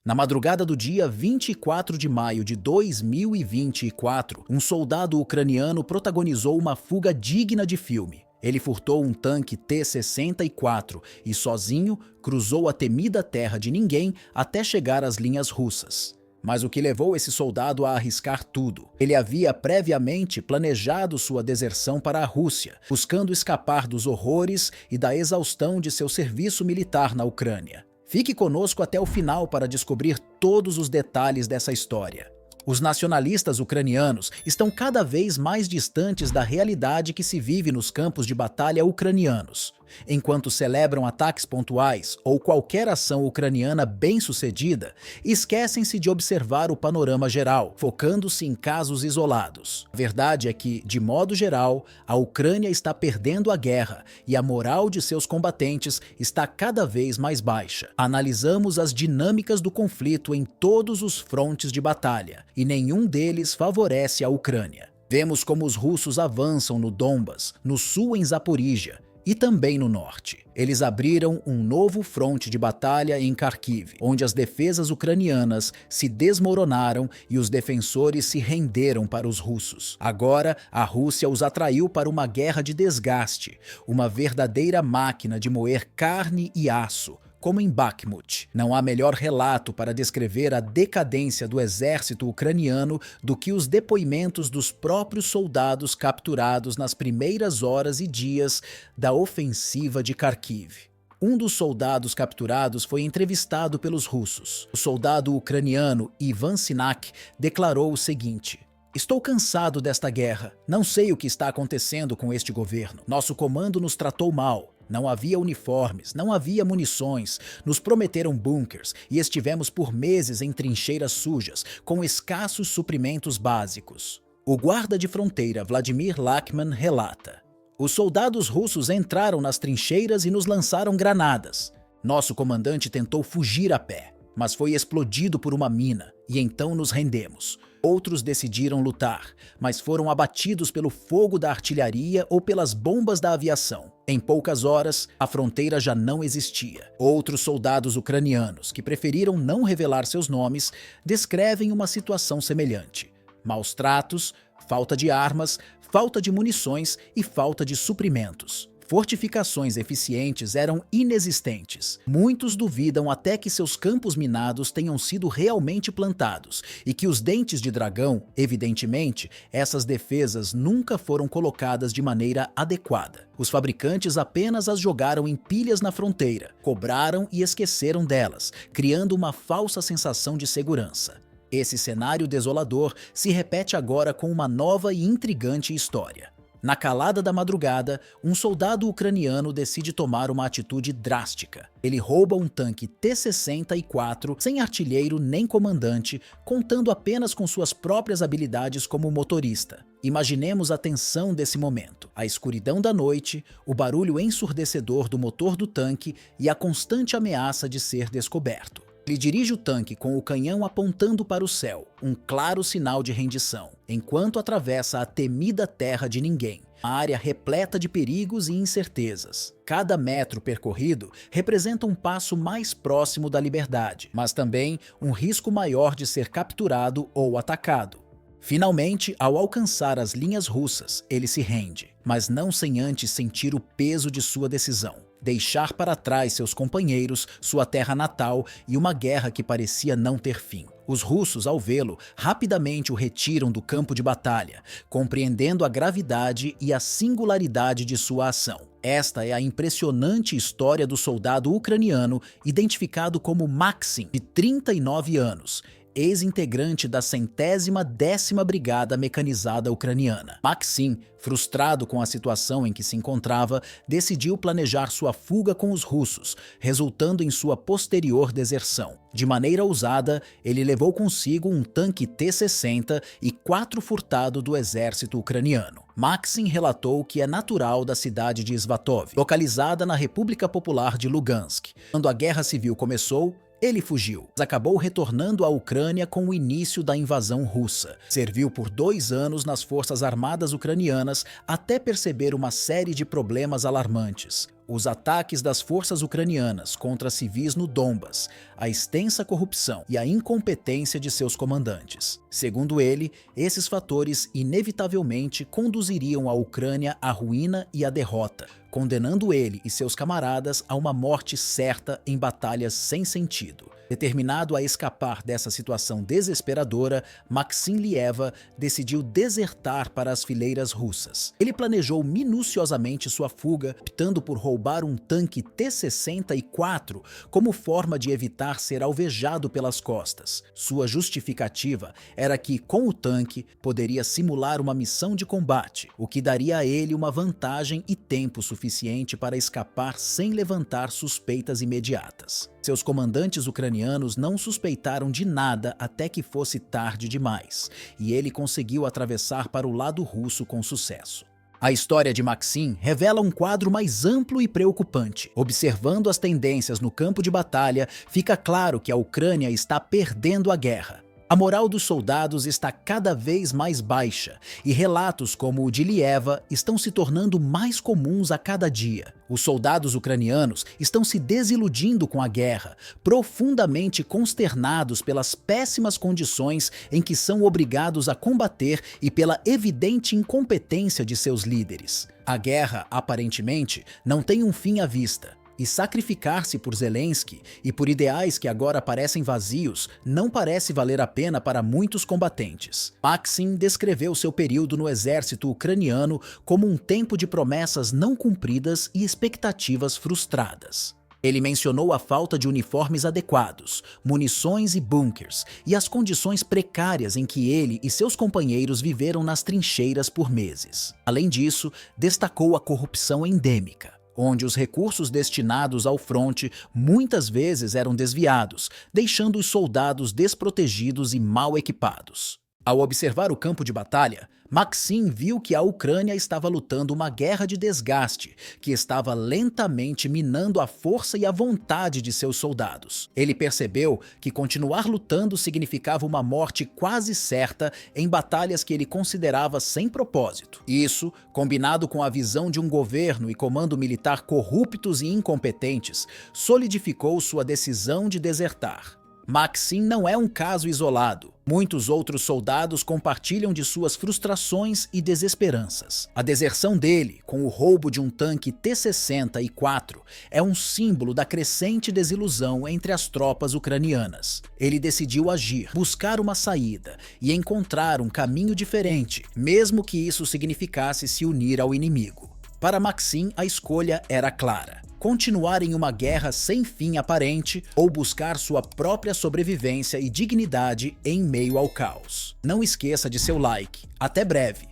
Na madrugada do dia 24 de maio de 2024, um soldado ucraniano protagonizou uma fuga digna de filme. Ele furtou um tanque T-64 e, sozinho, cruzou a temida terra de ninguém até chegar às linhas russas. Mas o que levou esse soldado a arriscar tudo? Ele havia previamente planejado sua deserção para a Rússia, buscando escapar dos horrores e da exaustão de seu serviço militar na Ucrânia. Fique conosco até o final para descobrir todos os detalhes dessa história. Os nacionalistas ucranianos estão cada vez mais distantes da realidade que se vive nos campos de batalha ucranianos. Enquanto celebram ataques pontuais ou qualquer ação ucraniana bem-sucedida, esquecem-se de observar o panorama geral, focando-se em casos isolados. A verdade é que, de modo geral, a Ucrânia está perdendo a guerra e a moral de seus combatentes está cada vez mais baixa. Analisamos as dinâmicas do conflito em todos os frontes de batalha, e nenhum deles favorece a Ucrânia. Vemos como os russos avançam no Donbas, no sul em Zaporíjia, e também no norte. Eles abriram um novo fronte de batalha em Kharkiv, onde as defesas ucranianas se desmoronaram e os defensores se renderam para os russos. Agora, a Rússia os atraiu para uma guerra de desgaste, uma verdadeira máquina de moer carne e aço, como em Bakhmut. Não há melhor relato para descrever a decadência do exército ucraniano do que os depoimentos dos próprios soldados capturados nas primeiras horas e dias da ofensiva de Kharkiv. Um dos soldados capturados foi entrevistado pelos russos. O soldado ucraniano Ivan Sinak declarou o seguinte: "Estou cansado desta guerra. Não sei o que está acontecendo com este governo. Nosso comando nos tratou mal. Não havia uniformes, não havia munições, nos prometeram bunkers e estivemos por meses em trincheiras sujas, com escassos suprimentos básicos." O guarda de fronteira Vladimir Lakman relata: "Os soldados russos entraram nas trincheiras e nos lançaram granadas. Nosso comandante tentou fugir a pé, mas foi explodido por uma mina e então nos rendemos. Outros decidiram lutar, mas foram abatidos pelo fogo da artilharia ou pelas bombas da aviação. Em poucas horas, a fronteira já não existia." Outros soldados ucranianos, que preferiram não revelar seus nomes, descrevem uma situação semelhante: maus tratos, falta de armas, falta de munições e falta de suprimentos. Fortificações eficientes eram inexistentes. Muitos duvidam até que seus campos minados tenham sido realmente plantados e que os dentes de dragão, evidentemente, essas defesas nunca foram colocadas de maneira adequada. Os fabricantes apenas as jogaram em pilhas na fronteira, cobraram e esqueceram delas, criando uma falsa sensação de segurança. Esse cenário desolador se repete agora com uma nova e intrigante história. Na calada da madrugada, um soldado ucraniano decide tomar uma atitude drástica. Ele rouba um tanque T-64 sem artilheiro nem comandante, contando apenas com suas próprias habilidades como motorista. Imaginemos a tensão desse momento: a escuridão da noite, o barulho ensurdecedor do motor do tanque e a constante ameaça de ser descoberto. Ele dirige o tanque com o canhão apontando para o céu, um claro sinal de rendição, enquanto atravessa a temida terra de ninguém, uma área repleta de perigos e incertezas. Cada metro percorrido representa um passo mais próximo da liberdade, mas também um risco maior de ser capturado ou atacado. Finalmente, ao alcançar as linhas russas, ele se rende, mas não sem antes sentir o peso de sua decisão: deixar para trás seus companheiros, sua terra natal e uma guerra que parecia não ter fim. Os russos, ao vê-lo, rapidamente o retiram do campo de batalha, compreendendo a gravidade e a singularidade de sua ação. Esta é a impressionante história do soldado ucraniano identificado como Maxim, de 39 anos, ex-integrante da 110ª Brigada Mecanizada Ucraniana. Maxim, frustrado com a situação em que se encontrava, decidiu planejar sua fuga com os russos, resultando em sua posterior deserção. De maneira ousada, ele levou consigo um tanque T-60 e 4 furtado do exército ucraniano. Maxim relatou que é natural da cidade de Svatov, localizada na República Popular de Lugansk. Quando a guerra civil começou, ele fugiu, mas acabou retornando à Ucrânia com o início da invasão russa. Serviu por 2 anos nas Forças Armadas ucranianas até perceber uma série de problemas alarmantes. os ataques das forças ucranianas contra civis no Donbas, a extensa corrupção e a incompetência de seus comandantes. Segundo ele, esses fatores inevitavelmente conduziriam a Ucrânia à ruína e à derrota, condenando ele e seus camaradas a uma morte certa em batalhas sem sentido. Determinado a escapar dessa situação desesperadora, Maksim Lieva decidiu desertar para as fileiras russas. Ele planejou minuciosamente sua fuga, optando por roubar um tanque T-64 como forma de evitar ser alvejado pelas costas. Sua justificativa era que, com o tanque, poderia simular uma missão de combate, o que daria a ele uma vantagem e tempo suficiente para escapar sem levantar suspeitas imediatas. Seus comandantes ucranianos não suspeitaram de nada até que fosse tarde demais, e ele conseguiu atravessar para o lado russo com sucesso. A história de Maksim revela um quadro mais amplo e preocupante. Observando as tendências no campo de batalha, fica claro que a Ucrânia está perdendo a guerra. A moral dos soldados está cada vez mais baixa, e relatos como o de Lieva estão se tornando mais comuns a cada dia. Os soldados ucranianos estão se desiludindo com a guerra, profundamente consternados pelas péssimas condições em que são obrigados a combater e pela evidente incompetência de seus líderes. A guerra, aparentemente, não tem um fim à vista. E sacrificar-se por Zelensky e por ideais que agora parecem vazios não parece valer a pena para muitos combatentes. Maksim descreveu seu período no exército ucraniano como um tempo de promessas não cumpridas e expectativas frustradas. Ele mencionou a falta de uniformes adequados, munições e bunkers, e as condições precárias em que ele e seus companheiros viveram nas trincheiras por meses. Além disso, destacou a corrupção endêmica, onde os recursos destinados ao fronte muitas vezes eram desviados, deixando os soldados desprotegidos e mal equipados. Ao observar o campo de batalha, Maksim viu que a Ucrânia estava lutando uma guerra de desgaste, que estava lentamente minando a força e a vontade de seus soldados. Ele percebeu que continuar lutando significava uma morte quase certa em batalhas que ele considerava sem propósito. Isso, combinado com a visão de um governo e comando militar corruptos e incompetentes, solidificou sua decisão de desertar. Maksim não é um caso isolado. Muitos outros soldados compartilham de suas frustrações e desesperanças. A deserção dele, com o roubo de um tanque T-64, é um símbolo da crescente desilusão entre as tropas ucranianas. Ele decidiu agir, buscar uma saída e encontrar um caminho diferente, mesmo que isso significasse se unir ao inimigo. Para Maksim, a escolha era clara: continuar em uma guerra sem fim aparente ou buscar sua própria sobrevivência e dignidade em meio ao caos. Não esqueça de seu like. Até breve!